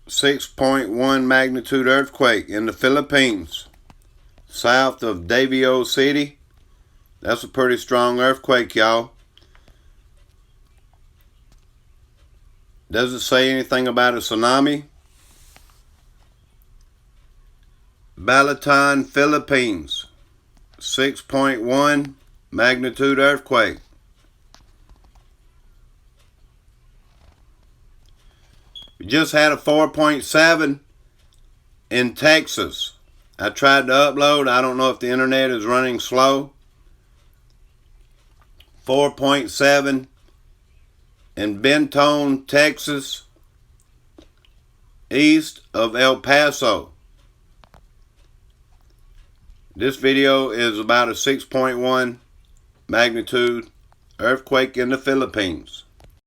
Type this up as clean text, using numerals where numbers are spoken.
6.1 magnitude earthquake in the Philippines, south of Davao City. That's a pretty strong earthquake, y'all. Doesn't say anything about a tsunami. Balaton, Philippines, 6.1 magnitude earthquake. We just had a 4.7 in Texas. I tried to upload. I don't know if the internet is running slow. 4.7 in Benton, Texas, east of El Paso. This video is about a 6.1 magnitude earthquake in the Philippines.